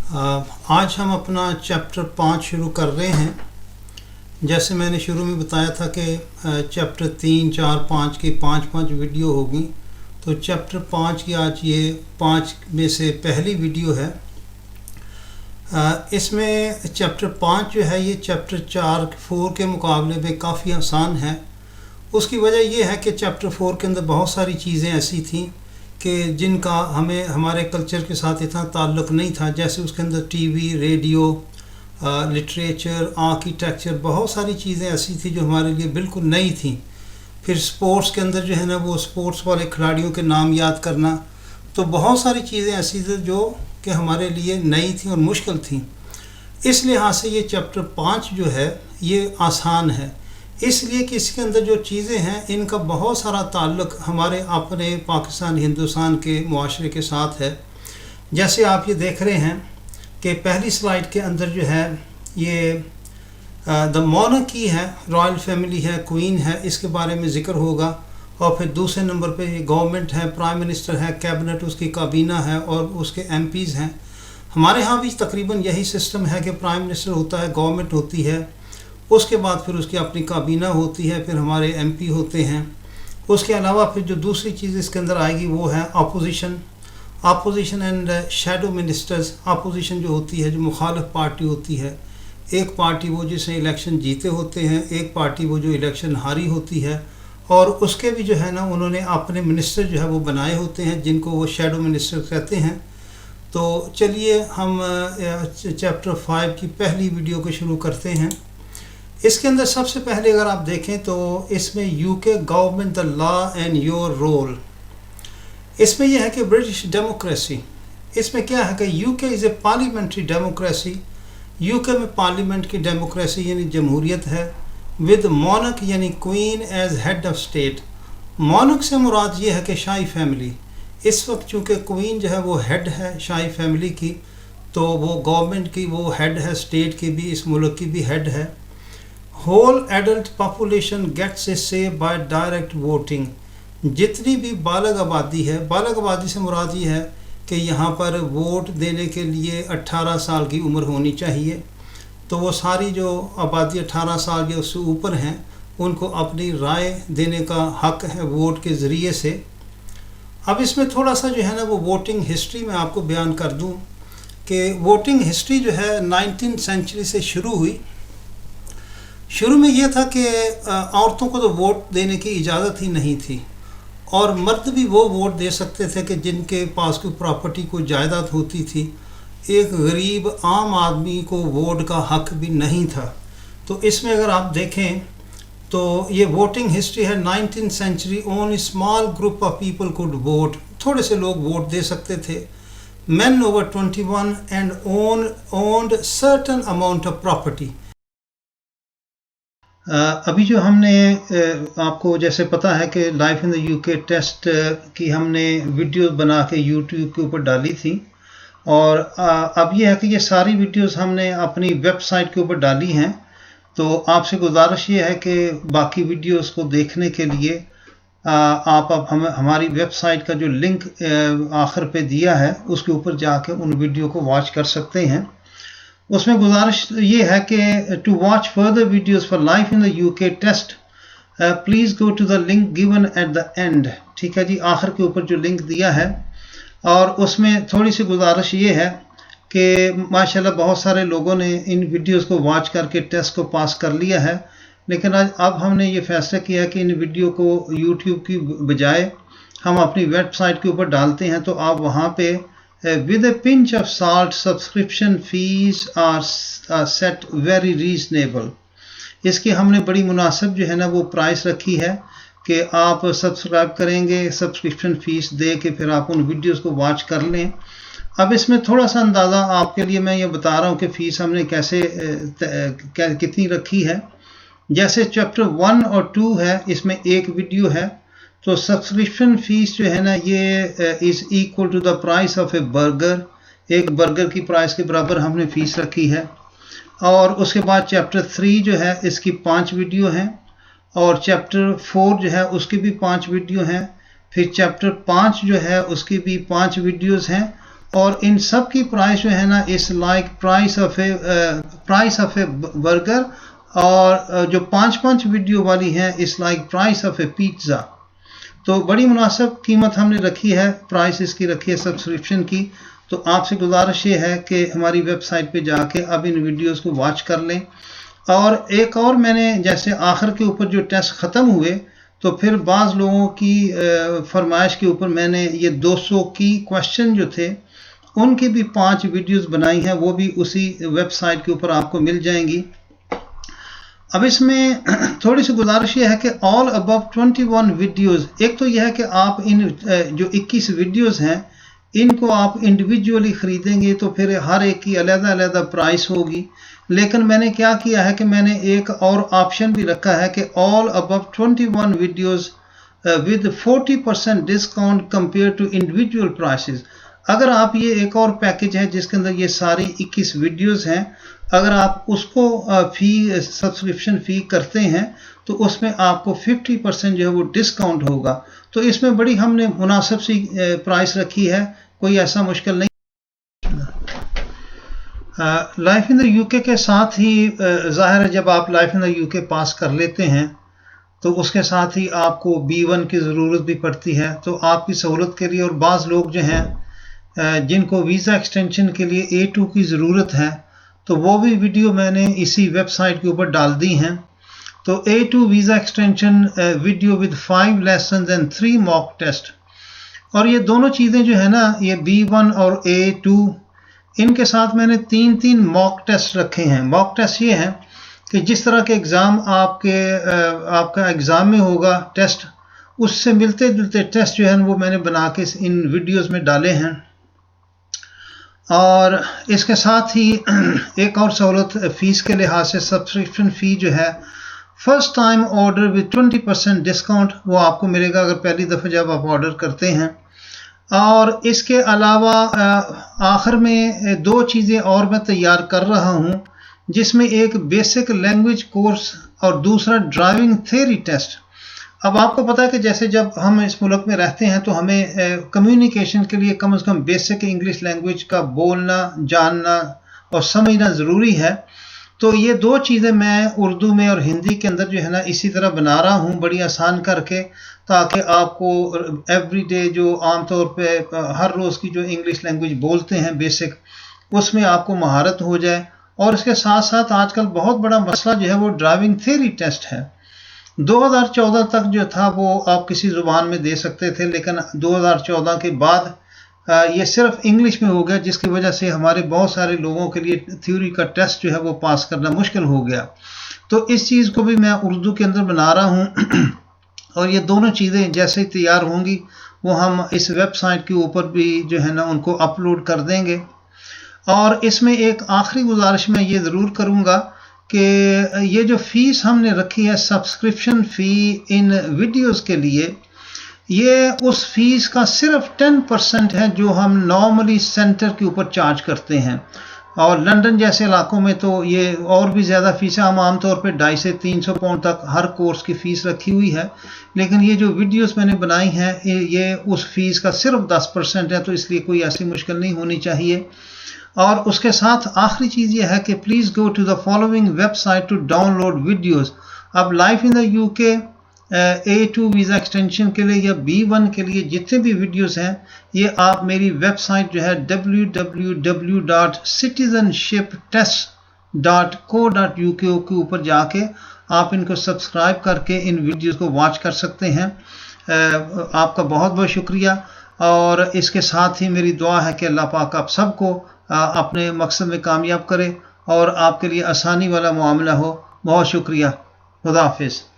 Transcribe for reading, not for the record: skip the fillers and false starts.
आज हम अपना चैप्टर 5 शुरू कर रहे हैं। जैसे मैंने शुरू में बताया था कि चैप्टर 3, 4, 5 की 5 वीडियो होगी, तो चैप्टर 5 की आज ये 5 में से पहली वीडियो है। इसमें चैप्टर 5 जो है ये चैप्टर 4 के मुकाबले में काफ़ी आसान है। उसकी वजह ये है कि चैप्टर 4 के अंदर बहुत सारी चीज़ें ऐसी थीं कि जिनका हमें हमारे कल्चर के साथ इतना ताल्लुक़ नहीं था। जैसे उसके अंदर टीवी, रेडियो, लिटरेचर, आर्किटेक्चर, बहुत सारी चीज़ें ऐसी थी जो हमारे लिए बिल्कुल नई थी। फिर स्पोर्ट्स के अंदर जो है ना, वो स्पोर्ट्स वाले खिलाड़ियों के नाम याद करना, तो बहुत सारी चीज़ें ऐसी थी जो कि हमारे लिए नई थी और मुश्किल थी। इस लिहाज से ये चैप्टर 5 जो है ये आसान है, इसलिए कि इसके अंदर जो चीज़ें हैं इनका बहुत सारा ताल्लुक़ हमारे अपने पाकिस्तान हिंदुस्तान के मुआशरे के साथ है। जैसे आप ये देख रहे हैं कि पहली स्लाइड के अंदर जो है ये द मोनार्की है, रॉयल फैमिली है, क्वीन है, इसके बारे में ज़िक्र होगा। और फिर दूसरे नंबर पे गवर्नमेंट है, प्राइम मिनिस्टर है, कैबिनेट उसकी काबीना है और उसके एमपीज़ हैं। हमारे यहाँ भी तकरीबन यही सिस्टम है कि प्राइम मिनिस्टर होता है, गवर्नमेंट होती है, उसके बाद फिर उसकी अपनी काबीना होती है, फिर हमारे एमपी होते हैं। उसके अलावा फिर जो दूसरी चीज़ इसके अंदर आएगी वो है opposition and shadow ministers. Opposition जो होती है, जो मुखालिफ पार्टी होती है, एक पार्टी वो जिसने इलेक्शन जीते होते हैं, एक पार्टी वो जो इलेक्शन हारी होती है, और उसके भी जो है ना उन्होंने अपने मिनिस्टर जो है वो बनाए होते हैं जिनको वो शैडो मिनिस्टर कहते हैं। तो चलिए हम चैप्टर 5 की पहली वीडियो को शुरू करते हैं। इसके अंदर सबसे पहले अगर आप देखें तो इसमें UK government, the law and your role. इसमें यह है कि ब्रिटिश डेमोक्रेसी, इसमें क्या है कि UK is a parliamentary democracy. UK में पार्लियामेंट की डेमोक्रेसी यानी जमहूरियत है, विद मोनक यानी queen as head of state. मोनक से मुराद ये है कि शाही फैमिली। इस वक्त चूँकि क्वीन जो है वो हेड है शाही फैमिली की, तो वो गवर्नमेंट की वो हेड है, स्टेट की भी, इस मुल्क की भी हेड है। होल एडल्ट पॉपुलेशन गेट्स ए से बाय डायरेक्ट वोटिंग। जितनी भी बालग आबादी है, बालग आबादी से मुराद ये है कि यहाँ पर वोट देने के लिए 18 साल की उम्र होनी चाहिए। तो वो सारी जो आबादी 18 साल या उससे ऊपर हैं उनको अपनी राय देने का हक है वोट के ज़रिए से। अब इसमें थोड़ा सा जो है ना वो वोटिंग हिस्ट्री में आपको बयान कर दूँ कि वोटिंग हिस्ट्री जो है 19th सेंचुरी से शुरू हुई। शुरू में ये था कि औरतों को तो वोट देने की इजाज़त ही नहीं थी, और मर्द भी वो वोट दे सकते थे कि जिनके पास कोई प्रॉपर्टी, कोई जायदाद होती थी। एक गरीब आम आदमी को वोट का हक भी नहीं था। तो इसमें अगर आप देखें तो ये वोटिंग हिस्ट्री है 19th century. Only small group of people could vote, थोड़े से लोग वोट दे सकते थे। men over 21 and owned certain amount of property। अभी जो हमने आपको जैसे पता है कि life in the UK test की हमने वीडियो बना के यूट्यूब के ऊपर डाली थी, और अब ये है कि ये सारी वीडियोस हमने अपनी वेबसाइट के ऊपर डाली हैं। तो आपसे गुजारिश ये है कि बाकी वीडियोस को देखने के लिए आप हमारी वेबसाइट का जो लिंक आखिर पे दिया है उसके ऊपर जाके उन वीडियो को वॉच कर सकते हैं। उसमें गुजारिश ये है कि to watch further videos for life in the UK test please go to the link given at the end. ठीक है जी, आखिर के ऊपर जो लिंक दिया है। और उसमें थोड़ी सी गुजारिश ये है कि माशाल्लाह बहुत सारे लोगों ने इन वीडियोस को वॉच करके टेस्ट को पास कर लिया है, लेकिन आज अब हमने ये फैसला किया है कि इन वीडियो को यूट्यूब की बजाय हम अपनी वेबसाइट के ऊपर डालते हैं। तो आप वहाँ पे with a pinch of salt subscription fees are set very reasonable। इसकी हमने बड़ी मुनासिब जो है ना वो प्राइस रखी है कि आप सब्सक्राइब करेंगे, सब्सक्रिप्शन फ़ीस दे के फिर आप उन वीडियोस को वॉच कर लें। अब इसमें थोड़ा सा अंदाज़ा आपके लिए मैं ये बता रहा हूँ कि फ़ीस हमने कैसे कितनी रखी है। जैसे चैप्टर 1 और 2 है, इसमें एक वीडियो है, तो सब्सक्रिप्शन फ़ीस जो है ना ये is equal to the price of a burger. एक बर्गर की प्राइस के बराबर हमने फ़ीस रखी है। और उसके बाद चैप्टर 3 जो है इसकी 5 वीडियो हैं, और चैप्टर 4 जो है उसकी भी 5 वीडियो हैं। फिर चैप्टर 5 जो है उसकी भी 5 वीडियोज़ हैं, اور ان سب کی پرائس جو ہے نا اس like price of a burger, اور جو 5 ویڈیو والی ہیں اس like price of a pizza. تو بڑی مناسب قیمت ہم نے رکھی ہے، پرائس اس کی رکھی ہے سبسکرپشن کی. تو آپ سے گزارش یہ ہے کہ ہماری ویب سائٹ پہ جا کے اب ان ویڈیوز کو واچ کر لیں. اور ایک اور میں نے جیسے آخر کے اوپر جو ٹیسٹ ختم ہوئے تو پھر بعض لوگوں کی فرمائش کے اوپر میں نے یہ 200 کی کوشچن جو تھے ان کی بھی 5 ویڈیوز بنائی ہیں، وہ بھی اسی ویب سائٹ کے اوپر آپ کو مل جائیں گی. اب اس میں تھوڑی سی گزارش یہ ہے کہ آل ابو 21 ویڈیوز، ایک تو یہ ہے کہ آپ ان جو 21 ویڈیوز ہیں ان کو آپ انڈیویجولی خریدیں گے تو پھر ہر ایک کی علیحدہ علیحدہ پرائس ہوگی. لیکن میں نے کیا کیا ہے کہ میں نے ایک اور آپشن بھی رکھا ہے کہ all above 21 videos with 40% discount compare to individual prices. اگر آپ یہ ایک اور پیکج ہے جس کے اندر یہ ساری 21 ویڈیوز ہیں، اگر آپ اس کو سبسکرپشن فی کرتے ہیں تو اس میں آپ کو 50% جو ہے وہ ڈسکاؤنٹ ہوگا. تو اس میں بڑی ہم نے مناسب سی پرائس رکھی ہے، کوئی ایسا مشکل نہیں. لائف ان دا یو کے کے ساتھ ہی ظاہر ہے جب آپ لائف ان دا یو کے پاس کر لیتے ہیں تو اس کے ساتھ ہی آپ کو B1 کی ضرورت بھی پڑتی ہے. تو آپ کی سہولت کے لیے، اور بعض لوگ جو ہیں جن کو ویزا ایکسٹینشن کے لیے A2 کی ضرورت ہے تو وہ بھی ویڈیو میں نے اسی ویب سائٹ کے اوپر ڈال دی ہیں. تو A2 visa extension video with 5 lessons and 3 موک test, اور یہ دونوں چیزیں جو ہے نا یہ B1 اور A2 ان کے ساتھ میں نے 3 موک ٹیسٹ رکھے ہیں. موک ٹیسٹ یہ ہیں کہ جس طرح کے ایگزام آپ کا ایگزام میں ہوگا ٹیسٹ، اس سے ملتے جلتے ٹیسٹ جو ہیں وہ میں نے بنا کے ان ویڈیوز میں ڈالے ہیں. اور اس کے ساتھ ہی ایک اور سہولت فیس کے لحاظ سے سبسکرپشن فی جو ہے first time order with 20% discount وہ آپ کو ملے گا اگر پہلی دفعہ جب آپ آرڈر کرتے ہیں. اور اس کے علاوہ آخر میں 2 چیزیں اور میں تیار کر رہا ہوں، جس میں ایک بیسک لینگویج کورس اور دوسرا ڈرائیونگ تھیوری ٹیسٹ. اب آپ کو پتا ہے کہ جیسے جب ہم اس ملک میں رہتے ہیں تو ہمیں کمیونیکیشن کے لیے کم از کم بیسک انگلش لینگویج کا بولنا، جاننا اور سمجھنا ضروری ہے. تو یہ 2 چیزیں میں اردو میں اور ہندی کے اندر جو ہے نا اسی طرح بنا رہا ہوں بڑی آسان کر کے، تاکہ آپ کو ایوری ڈے جو عام طور پہ ہر روز کی جو انگلش لینگویج بولتے ہیں بیسک، اس میں آپ کو مہارت ہو جائے. اور اس کے ساتھ ساتھ آج کل بہت بڑا مسئلہ جو ہے وہ ڈرائیونگ تھیوری ٹیسٹ ہے. 2014 تک جو تھا وہ آپ کسی زبان میں دے سکتے تھے، لیکن 2014 کے بعد یہ صرف انگلش میں ہو گیا، جس کی وجہ سے ہمارے بہت سارے لوگوں کے لیے تھیوری کا ٹیسٹ جو ہے وہ پاس کرنا مشکل ہو گیا. تو اس چیز کو بھی میں اردو کے اندر بنا رہا ہوں اور یہ دونوں چیزیں جیسے ہی تیار ہوں گی وہ ہم اس ویب سائٹ کے اوپر بھی جو ہے نا ان کو اپلوڈ کر دیں گے. اور اس میں ایک آخری گزارش میں یہ ضرور کروں گا کہ یہ جو فیس ہم نے رکھی ہے سبسکرپشن فی ان ویڈیوز کے لیے، یہ اس فیس کا صرف 10% ہے جو ہم نارملی سینٹر کے اوپر چارج کرتے ہیں. اور لندن جیسے علاقوں میں تو یہ اور بھی زیادہ فیس ہے. ہم عام طور پہ 250 سے 300 پاؤنڈ تک ہر کورس کی فیس رکھی ہوئی ہے، لیکن یہ جو ویڈیوز میں نے بنائی ہیں یہ اس فیس کا صرف 10% ہے، تو اس لیے کوئی ایسی مشکل نہیں ہونی چاہیے. اور اس کے ساتھ آخری چیز یہ ہے کہ please go to the following website to download videos. اب life in the UK A2 visa extension کے لیے یا B1 کے لیے جتنے بھی ویڈیوز ہیں یہ آپ میری ویب سائٹ جو ہے www.citizenshiptest.co.uk کے اوپر جا کے آپ ان کو سبسکرائب کر کے ان ویڈیوز کو واچ کر سکتے ہیں. آپ کا بہت بہت شکریہ، اور اس کے ساتھ ہی میری دعا ہے کہ اللہ پاک آپ سب کو اپنے مقصد میں کامیاب کرے اور آپ کے لیے آسانی والا معاملہ ہو. بہت شکریہ. خدا حافظ.